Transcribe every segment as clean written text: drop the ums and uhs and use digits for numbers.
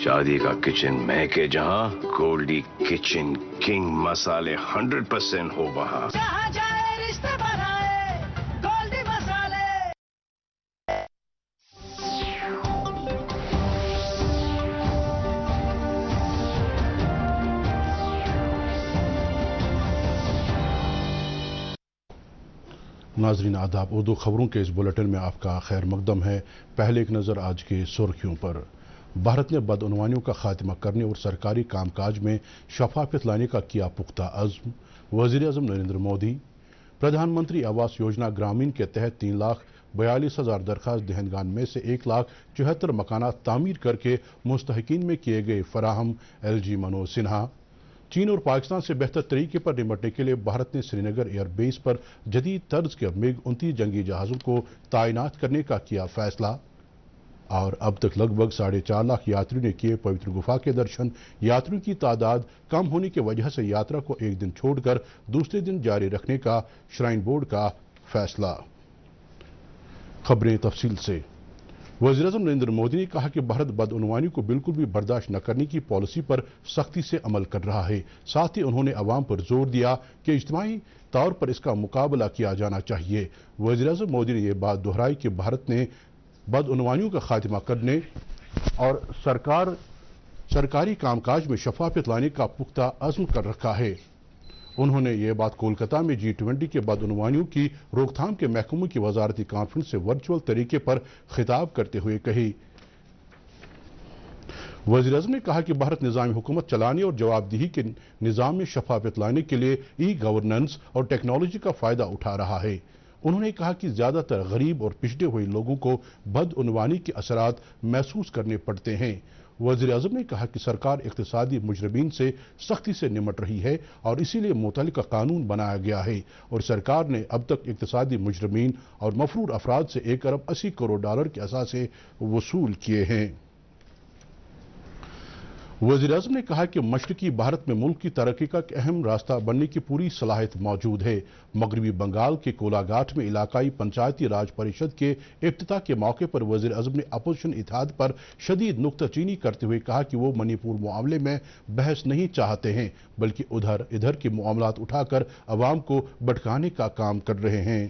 شادی کا کچن महके जहां گولڈی کچن کنگ مسالے 100% ہو وہاں جہاں جائے رشتے بنائے گولڈی مسالے. ناظرین آداب، اردو خبروں کے اس بلیٹن میں آپ کا خیر مقدم ہے۔ پہلے ایک نظر آج کے سرخیوں پر۔ بھارت نے بدعنوانیوں کا خاتمہ کرنے اور سرکاری کام کاج میں شفافیت لانے کا کیا پختہ عزم۔ وزیر اعظم نریندر مودی۔ پردھان منتری آواس یوجنا گرامین کے تحت 3,42,000 درخواست دہندگان میں سے 1,74 مکانات تعمیر کر کے مستحقین میں کیے گئے فراہم۔ L G Manoj Sinha. چین اور پاکستان سے بہتر طریقے پر نمٹنے کے لیے بھارت نے سری نگر ایئر بیس پر جدید طرز کے MiG-29 جنگی جہازوں کو تعینات کرنے کا کیا فیصلہ۔ اور اب تک لگ بھگ 4.5 لاکھ یاتریوں نے کیے پوتر گفا کے درشن۔ یاتریوں کی تعداد کم ہونے کی وجہ سے یاترا کو ایک دن چھوڑ کر دوسرے دن جاری رکھنے کا شرائن بورڈ کا فیصلہ۔ خبریں تفصیل سے۔ وزیر اعظم نریندر مودی نے کہا کہ بھارت بدعنوانی کو بالکل بھی برداشت نہ کرنے کی پالیسی پر سختی سے عمل کر رہا ہے۔ ساتھ ہی انہوں نے عوام پر زور دیا کہ اجتماعی طور پر اس کا مقابلہ کیا جانا چاہیے۔ وزیر اعظم مودی نے یہ بات دہرائی کہ بھارت نے بدعنوانیوں کا خاتمہ کرنے اور سرکاری کام کاج میں شفافیت لانے کا پختہ عزم کر رکھا ہے۔ انہوں نے یہ بات کولکتہ میں G20 کے بدعنوانیوں کی روک تھام کے محکموں کی وزارتی کانفرنس سے ورچوئل طریقے پر خطاب کرتے ہوئے کہی۔ وزیر اعظم نے کہا کہ بھارت نظام حکومت چلانے اور جواب دہی کے نظام میں شفافیت لانے کے لیے گورننس اور ٹیکنالوجی کا فائدہ اٹھا رہا ہے۔ انہوں نے کہا کہ زیادہ تر غریب اور پچھڑے ہوئے لوگوں کو بدعنوانی کے اثرات محسوس کرنے پڑتے ہیں۔ وزیر اعظم نے کہا کہ سرکار اقتصادی مجرمین سے سختی سے نمٹ رہی ہے اور اسی لیے متعلقہ قانون بنایا گیا ہے اور سرکار نے اب تک اقتصادی مجرمین اور مفرور افراد سے $1 ارب 80 کروڑ کے اثاثے وصول کیے ہیں۔ وزیر اعظم نے کہا کہ مشرقی بھارت میں ملک کی ترقی کا ایک اہم راستہ بننے کی پوری صلاحیت موجود ہے۔ مغربی بنگال کے کولاگھاٹ میں علاقائی پنچایتی راج پریشد کے افتتاح کے موقع پر وزیر اعظم نے اپوزیشن اتحاد پر شدید نکتہ چینی کرتے ہوئے کہا کہ وہ منی پور معاملے میں بحث نہیں چاہتے ہیں بلکہ ادھر کے معاملات اٹھا کر عوام کو بھٹکانے کا کام کر رہے ہیں۔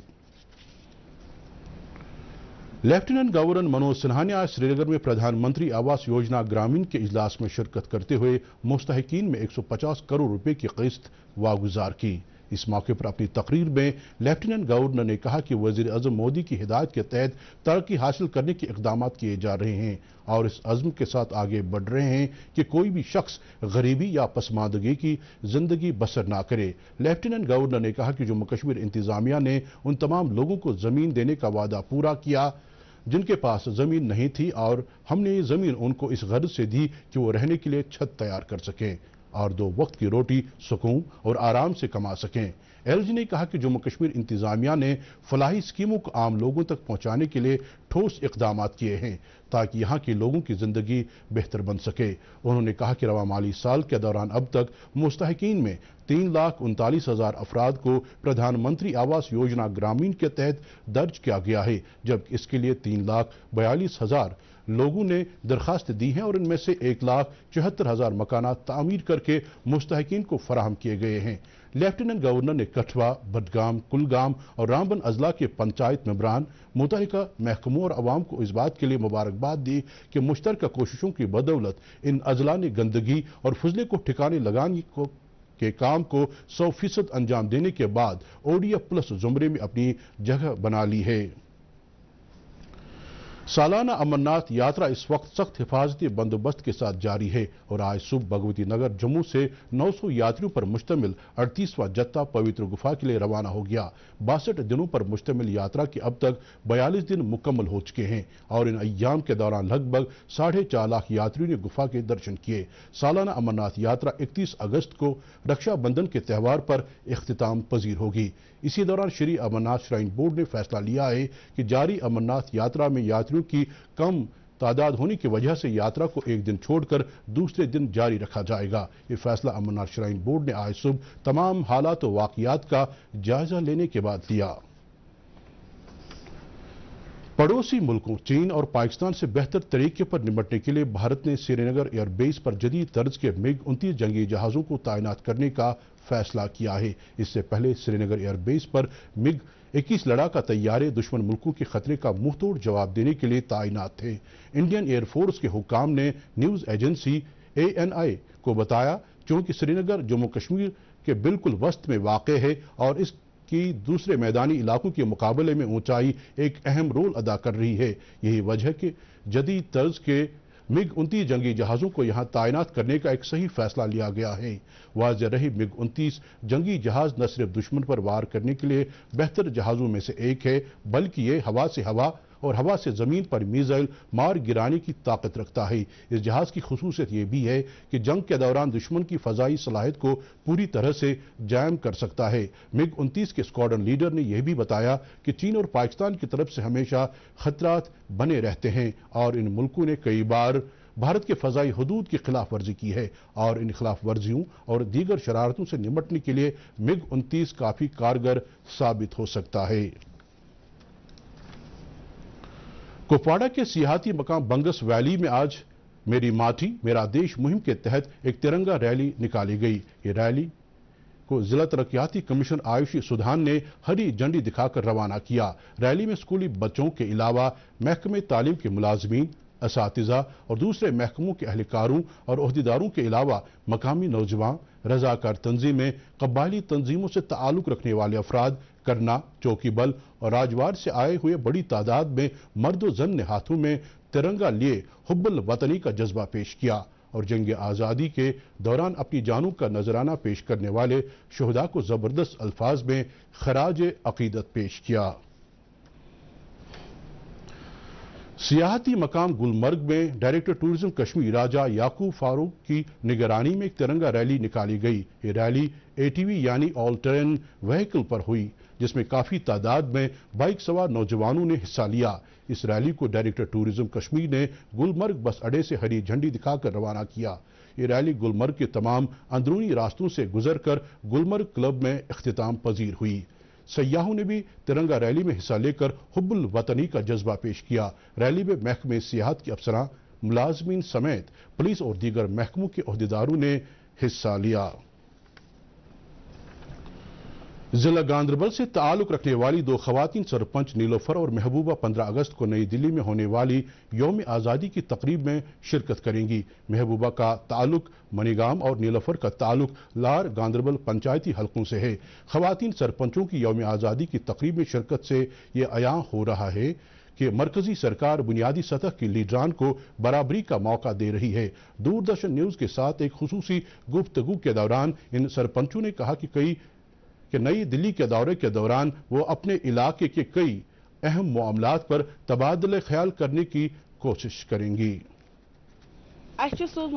لیفٹیننٹ گورنر منوج سنہا نے آج سری نگر میں پردھان منتری آواس یوجنا گرامین کے اجلاس میں شرکت کرتے ہوئے مستحقین میں 150 کروڑ روپے کی قسط واگزار کی۔ اس موقع پر اپنی تقریر میں لیفٹیننٹ گورنر نے کہا کہ وزیر اعظم مودی کی ہدایت کے تحت ترقی حاصل کرنے کے اقدامات کیے جا رہے ہیں اور اس عزم کے ساتھ آگے بڑھ رہے ہیں کہ کوئی بھی شخص غریبی یا پسماندگی کی زندگی بسر نہ کرے۔ لیفٹیننٹ گورنر نے کہا کہ جموں کشمیر انتظامیہ نے ان تمام لوگوں کو زمین دینے کا وعدہ پورا کیا جن کے پاس زمین نہیں تھی اور ہم نے یہ زمین ان کو اس غرض سے دی کہ وہ رہنے کے لیے چھت تیار کر سکیں اور 2 وقت کی روٹی سکون اور آرام سے کما سکیں۔ ایل جی نے کہا کہ جموں کشمیر انتظامیہ نے فلاحی اسکیموں کو عام لوگوں تک پہنچانے کے لیے ٹھوس اقدامات کیے ہیں تاکہ یہاں کے لوگوں کی زندگی بہتر بن سکے۔ انہوں نے کہا کہ رواں مالی سال کے دوران اب تک مستحقین میں 3,39,000 افراد کو پردھان منتری آواس یوجنا گرامین کے تحت درج کیا گیا ہے جبکہ اس کے لیے 3,42,000 لوگوں نے درخواست دی ہیں اور ان میں سے 1,74,000 مکانات تعمیر کر کے مستحقین کو فراہم کیے گئے ہیں۔ لیفٹیننٹ گورنر نے کٹھوا، بڈگام، کلگام اور رامبن اضلاع کے پنچایت ممبران، متعلقہ محکموں اور عوام کو اس بات کے لیے مبارکباد دی کہ مشترکہ کوششوں کی بدولت ان اضلاع نے گندگی اور فضلے کو ٹھکانے لگانے کے کام کو 100% انجام دینے کے بعد ODF+ زمرے میں اپنی جگہ بنا لی ہے۔ سالانہ امرناتھ یاترا اس وقت سخت حفاظتی بندوبست کے ساتھ جاری ہے اور آج صبح بھگوتی نگر جموں سے 900 یاتریوں پر مشتمل 38واں جتھا پوتر گفا کے لیے روانہ ہو گیا۔ 62 دنوں پر مشتمل یاترا کے اب تک 42 دن مکمل ہو چکے ہیں اور ان ایام کے دوران لگ بھگ 4.5 لاکھ یاتریوں نے گفا کے درشن کیے۔ سالانہ امرناتھ یاترا 31 اگست کو رکشا بندھن کے تہوار پر اختتام پذیر ہوگی۔ اسی دوران شری امرناتھ شرائن بورڈ نے فیصلہ لیا ہے کہ جاری امرناتھ یاترا میں یاتریوں کی کم تعداد ہونے کی وجہ سے یاترا کو ایک دن چھوڑ کر دوسرے دن جاری رکھا جائے گا۔ یہ فیصلہ امرناتھ شرائن بورڈ نے آج صبح تمام حالات و واقعات کا جائزہ لینے کے بعد لیا۔ पड़ोसी मुल्कों चीन और पाकिस्तान से बेहतर तरीके पर निपटने के लिए भारत ने श्रीनगर एयर बेस पर जदीद तर्ज के MiG-29 जंगी जहाज़ों को तैनात करने का फैसला किया है। इससे पहले श्रीनगर एयर बेस पर MiG-21 लड़ाका तैयारे दुश्मन मुल्कों के खतरे का मुंहतोड़ जवाब देने के लिए तैनात थे। इंडियन एयरफोर्स के हुक्काम ने न्यूज़ एजेंसी ANI को बताया, क्योंकि श्रीनगर जम्मू कश्मीर के बिल्कुल वस्त में वाक़ है और इसकी दूसरे मैदानी इलाकों के मुकाबले में ऊंचाई एक अहम रोल अदा कर रही है। यही वजह कि जदीद तर्ज के MiG-29 जंगी जहाज़ों को यहां तैनात करने का एक सही फैसला लिया गया है। वाज़ेह रही MiG-29 जंगी जहाज़ न सिर्फ दुश्मन पर वार करने के लिए बेहतर जहाज़ों में से एक है, बल्कि ये हवा से हवा और हवा से ज़मीन पर मिसाइल मार गिराने की ताकत रखता है। इस जहाज़ की खुसूसियत यह भी है कि जंग के दौरान दुश्मन की फ़ज़ाई सलाहियत को पूरी तरह से जैम कर सकता है। MiG-29 के स्क्वाड्रन लीडर ने यह भी बताया कि चीन और पाकिस्तान की तरफ से हमेशा खतरात बने रहते हैं और इन मुल्कों ने कई बार भारत के फ़ज़ाई हदूद की खिलाफ वर्जी की है और इन खिलाफ वर्जियों और दीगर शरारतों से निपटने के लिए MiG-29 काफ़ी कारगर साबित हो सकता है। कुपवाड़ा के सियाहती मकाम बंगस वैली में आज मेरी माटी मेरा देश मुहिम के तहत एक तिरंगा रैली निकाली गई। ये रैली को जिला तरक्याती कमिश्नर आयुषी सुधान ने हरी झंडी दिखाकर रवाना किया। रैली में स्कूली बच्चों के अलावा महकमे तालीम के मुलाजमीन, असातिज़ा और दूसरे महकमों के अहलकारों और ओहदेदारों के अलावा मकामी नौजवान, रजाकार तंजीमें, कबायली तंजीमों से ताल्लुक रखने वाले अफराद, करना, चौकी बल और राजवार से आए हुए बड़ी तादाद में मर्द व जन ने हाथों में तिरंगा लिए हुब्बुल वतनी का जज्बा पेश किया और जंग आज़ादी के दौरान अपनी जानों का नजराना पेश करने वाले शुहदा को जबरदस्त अल्फाज में खराज अकीदत पेश किया। सियाहती मकाम गुलमर्ग में डायरेक्टर टूरिज्म कश्मीर राजा याकूब फारूक की निगरानी में एक तिरंगा रैली निकाली गई। ये रैली ATV यानी ऑल टेरेन व्हीकल पर हुई, जिसमें काफी तादाद में बाइक सवार नौजवानों ने हिस्सा लिया। इस रैली को डायरेक्टर टूरिज्म कश्मीर ने गुलमर्ग बस अड्डे से हरी झंडी दिखाकर रवाना किया। ये रैली गुलमर्ग के तमाम अंदरूनी रास्तों से गुजरकर गुलमर्ग क्लब में इख्तिताम पजीर हुई। सयाहों ने भी तिरंगा रैली में हिस्सा लेकर हुब्बुल वतनी का जज्बा पेश किया। रैली में महकमे सियाहत के अफसरान, मुलाजमीन समेत पुलिस और दीगर महकमों के ओहदेदारों ने हिस्सा लिया। जिला गांदरबल से ताल्लुक रखने वाली दो खवातीन सरपंच नीलोफर और महबूबा 15 अगस्त को नई दिल्ली में होने वाली यौम आज़ादी की तकरीब में शिरकत करेंगी। महबूबा का ताल्लुक मनीगाम और नीलोफर का ताल्लुक लार गांदरबल पंचायती हलकों से है। खवातीन सरपंचों की यौम आज़ादी की तकरीब में शिरकत से ये अयां हो रहा है कि मरकजी सरकार बुनियादी सतह की लीडरान को बराबरी का मौका दे रही है। दूरदर्शन न्यूज़ के साथ एक खुसूसी गुफ्तगू के दौरान इन सरपंचों ने कहा कि नई दिल्ली के दौरे के दौरान वो अपने इलाके के कई अहम मामलात पर तबादले ख्याल करने की कोशिश करेंगी।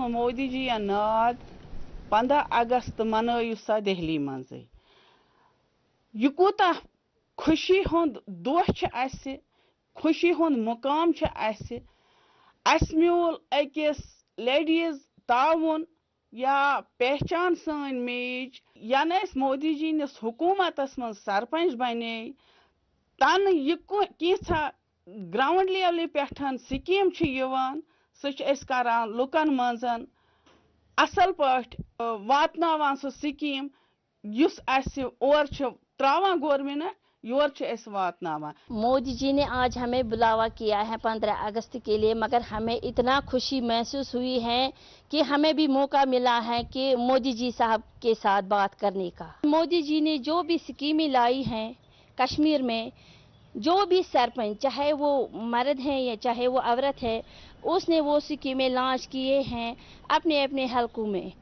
मोदी जी नाद 15 अगस्त मनयु सा दिल्ली मज यह कूता खुशी हुंद दोह खुशी हुंद मुकाम म्यूल अकिस लेडीज ताउन या पहचान सन मेज यान मोदी जी निस हुकूमतस मज सरपंच बने तन यह ग्राउंड लेवल पे स्कीम सह लुकन मज असल पट वातनावान सह स्कीम युस और त्रावान गवर्नमेंट योर वातनावान। मोदी जी ने आज हमें बुलावा किया है 15 अगस्त के लिए, मगर हमें इतना खुशी महसूस हुई है कि हमें भी मौका मिला है कि मोदी जी साहब के साथ बात करने का। मोदी जी ने जो भी स्कीमें लाई हैं कश्मीर में, जो भी सरपंच चाहे वो मर्द हैं या चाहे वो औरत है, उसने वो स्कीमें लॉन्च किए हैं अपने अपने हलकों में।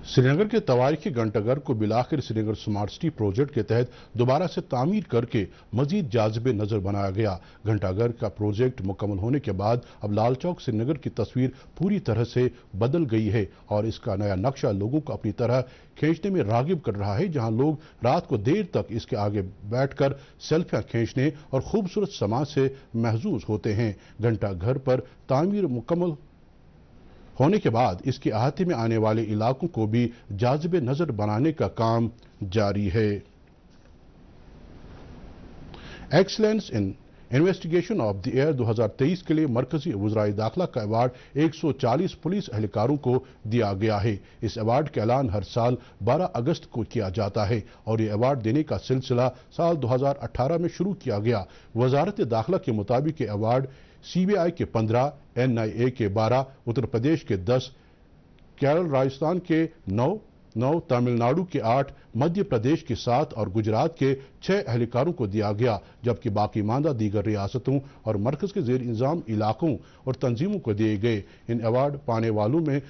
श्रीनगर के तवारीखी घंटाघर को बिलाखिर श्रीनगर स्मार्ट सिटी प्रोजेक्ट के तहत दोबारा से तामीर करके मजीद जाज़िबे नजर बनाया गया। घंटाघर का प्रोजेक्ट मुकम्मल होने के बाद अब लाल चौक श्रीनगर की तस्वीर पूरी तरह से बदल गई है और इसका नया नक्शा लोगों को अपनी तरह खींचने में रागिब कर रहा है। जहां लोग रात को देर तक इसके आगे बैठकर सेल्फियां खींचने और खूबसूरत समाज से महजूज होते हैं। घंटाघर पर तामीर मुकम्मल होने के बाद इसके अहाते में आने वाले इलाकों को भी जाज़िबे नजर बनाने का काम जारी है। Excellence in investigation of the year 2023 के लिए मरकजी वज़राए दाखिला का अवार्ड 140 पुलिस एहलकारों को दिया गया है। इस अवार्ड का ऐलान हर साल 12 अगस्त को किया जाता है और ये अवार्ड देने का सिलसिला साल 2018 में शुरू किया गया। वजारत दाखिला के मुताबिक ये अवार्ड CBI के 15, NIA के 12, उत्तर प्रदेश के 10, केरल राजस्थान के 9, तमिलनाडु के 8, मध्य प्रदेश के 7 और गुजरात के 6 एहलकारों को दिया गया, जबकि बाकी मानदा दीगर रियासतों और मरकज के ज़ेर इंतजाम इलाकों और तंजीमों को दिए गए। इन अवार्ड पाने वालों में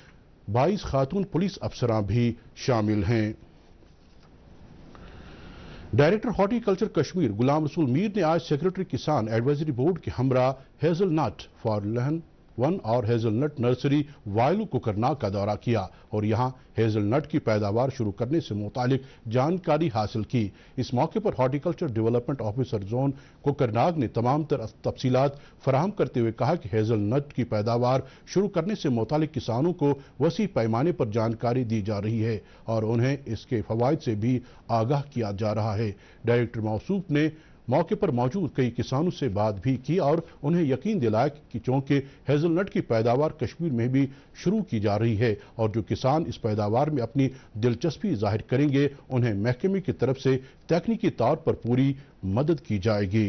22 खातून पुलिस अफसरान भी शामिल हैं। डायरेक्टर हॉर्टिकल्चर कश्मीर गुलाम रसूल मीर ने आज सेक्रेटरी किसान एडवाइजरी बोर्ड के हमरा हेजलनट फॉर लहन 1 और हेजलनट नर्सरी वायलू कोकरनाग का दौरा किया और यहां हेजलनट की पैदावार शुरू करने से मुतालिक जानकारी हासिल की। इस मौके पर horticulture development officer zone Kokernag ने तमाम तफसीलात फराहम करते हुए कहा कि हेजलनट की पैदावार शुरू करने से मुतालिक किसानों को वसी पैमाने पर जानकारी दी जा रही है और उन्हें इसके फवायद से भी आगाह किया जा रहा है। डायरेक्टर मौसूफ ने मौके पर मौजूद कई किसानों से बात भी की और उन्हें यकीन दिलाया कि चूंकि हेजलनट की पैदावार कश्मीर में भी शुरू की जा रही है और जो किसान इस पैदावार में अपनी दिलचस्पी जाहिर करेंगे उन्हें महकमे की तरफ से तकनीकी तौर पर पूरी मदद की जाएगी।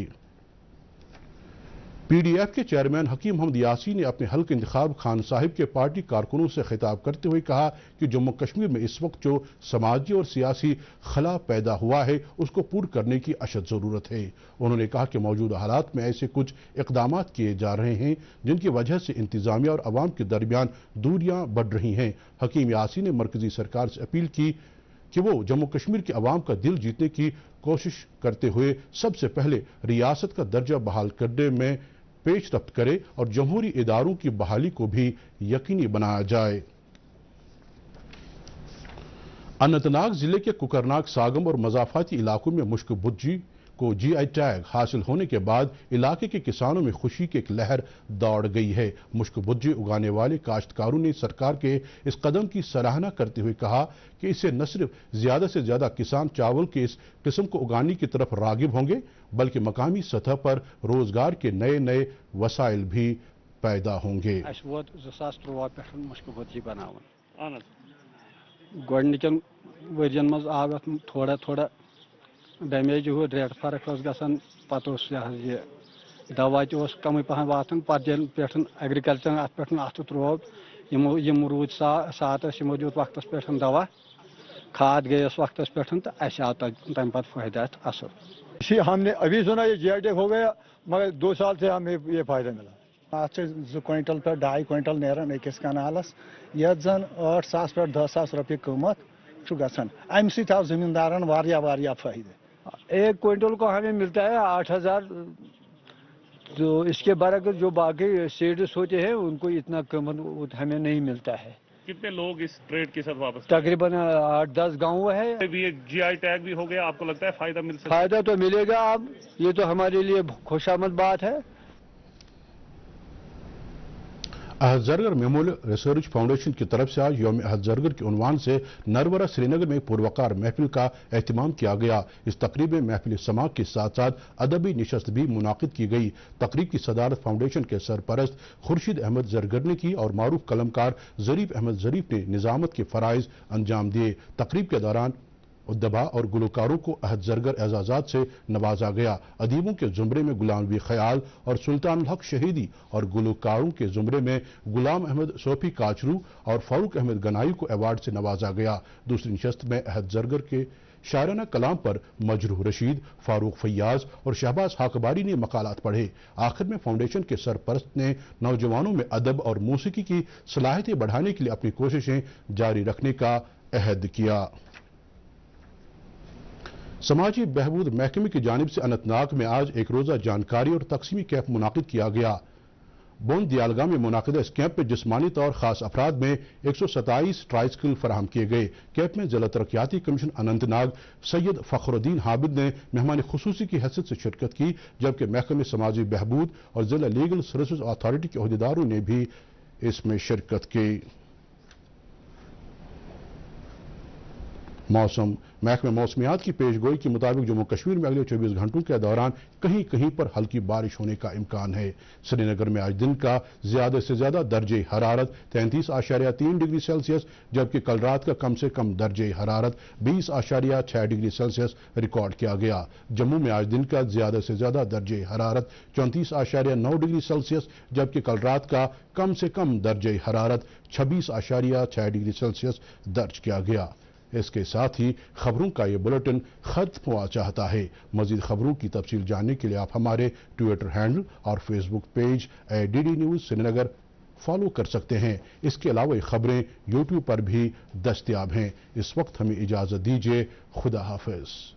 PDF के चेयरमैन हकीम मोहम्मद यासीन ने अपने हल्के इंतखाब खान साहिब के पार्टी कारकुनों से खिताब करते हुए कहा कि जम्मू कश्मीर में इस वक्त जो समाजी और सियासी खला पैदा हुआ है उसको पूर्ण करने की अशद ज़रूरत है। उन्होंने कहा कि मौजूदा हालात में ऐसे कुछ इक़दाम किए जा रहे हैं जिनकी वजह से इंतजामिया और अवाम के दरमियान दूरियां बढ़ रही हैं। हकीम यासीन ने मरकजी सरकार से अपील की कि वो जम्मू कश्मीर के अवाम का दिल जीतने की कोशिश करते हुए सबसे पहले रियासत का दर्जा बहाल करने में पेश रफ्त करे और जमहूरी इदारों की बहाली को भी यकीनी बनाया जाए। अनंतनाग जिले के कुकरनाग, सागम और मजाफाती इलाकों में मुश्क भुज्जी को GI टैग हासिल होने के बाद इलाके के किसानों में खुशी की एक लहर दौड़ गई है। मुश्क भुज्जी उगाने वाले काश्तकारों ने सरकार के इस कदम की सराहना करते हुए कहा कि इससे न सिर्फ ज्यादा से ज्यादा किसान चावल के इस किस्म को उगाने की तरफ रागिब होंगे बल्कि मकामी सतह पर रोजगार के नए नए वसाइल भी पैदा होंगे। थोड़ा डैमेज हो रेट फर्क गसान पे दवा कम पहन वातान पे एग्रीकल्चर अत त्रो रूद सात दित वक्त पे दवा खाद गई वक्त पे तो आव तम पे फायदा असल। हमने अभी सुना ये GI टैग हो गया मगर 2 साल से हमें ये फायदा मिला। अत 2 क्विंटल पे 2.5 क्विंटल नेरान अकिस कनालस यत जन 8 सास पे 10 सास रुपये कीमत गसान अम सौ जमींदारन वारिया फायदे। 1 क्विंटल को हमें मिलता है 8,000। तो इसके बराबर जो बाकी सीड्स होते हैं उनको इतना कीमत हमें नहीं मिलता है। कितने लोग इस ट्रेड के साथ वापस? तकरीबन 8-10 गाँव है। ये GI टैग भी हो गया, आपको लगता है फायदा मिल सकता है? फायदा तो मिलेगा। अब ये तो हमारे लिए खुशामद बात है। अहद ज़रगर मेमोरियल रिसर्च फाउंडेशन की तरफ से आज यौम अहद ज़रगर के उन्वान से नरवरा श्रीनगर में पुरवकार महफिल का एहतमाम किया गया। इस तकरीब में महफिल समाअत के साथ साथ अदबी नशस्त भी मुनाकिद की गई। तकरीब की सदारत फाउंडेशन के सरपरस्त खुर्शीद अहमद ज़रगर ने की और मारूफ कलमकार ज़रीफ अहमद ज़रीफ ने निज़ामत के फ़राइज़ अंजाम दिए। तकरीब के दौरान उद्दबा और गुलकारों को अहद ज़रगर एजाज़ात से नवाजा गया। अदीबों के ज़ुमरे में गुलाम नबी ख़याल और सुल्तान हक शहीदी और गुलकारों के ज़ुमरे में गुलाम अहमद सोफी काचरू और फारूक अहमद गनाई को अवार्ड से नवाजा गया। दूसरी नशस्त में अहद ज़रगर के शायराना कलाम पर मजरूह रशीद, फारूक फैयाज और शहबाज हाकबारी ने मकालात पढ़े। आखिर में फाउंडेशन के सरपरस्त ने नौजवानों में अदब और मौसीकी की सलाहियतें बढ़ाने के लिए अपनी कोशिशें जारी रखने का अहद किया। समाजी बहबूद महकमे की जानिब से अनंतनाग में आज एक रोज़ा जानकारी और तकसीमी कैंप मुनाकिद किया गया। बोन दियालगा में मुनाकिदा इस कैंप में जिस्मानी तौर खास अफराद में 127 ट्राइसिकल फराहम किए गए। कैंप में जिला तरक्याती कमीशन अनंतनाग सैयद फखरुद्दीन हामिद ने मेहमान खुसूसी की हैसियत से शिरकत की, जबकि महकमे समाजी बहबूद और जिला लीगल सर्विस अथॉरिटी के अहदेदारों ने भी इसमें शिरकत की। मौसम महकमे मौसमियात की पेशगोई के मुताबिक जम्मू कश्मीर में अगले 24 घंटों के दौरान कहीं कहीं पर हल्की बारिश होने का इम्कान है। श्रीनगर में आज दिन का ज्यादा से ज्यादा दर्जे हरारत 33.3 डिग्री सेल्सियस जबकि कल रात का कम से कम दर्जे हरारत 20.6 डिग्री सेल्सियस रिकॉर्ड किया गया। जम्मू में आज दिन का ज्यादा से ज्यादा दर्जे हरारत 34.9 डिग्री सेल्सियस जबकि कल रात का कम से कम दर्जे हरारत 26.6 डिग्री सेल्सियस दर्ज किया गया। इसके साथ ही खबरों का ये बुलेटिन खत्म हुआ चाहता है। मजीद खबरों की तफसील जानने के लिए आप हमारे ट्विटर हैंडल और Facebook page ADD news Srinagar follow कर सकते हैं। इसके अलावा ये खबरें यूट्यूब पर भी दस्तयाब हैं। इस वक्त हमें इजाज़त दीजिए। खुदा हाफिज।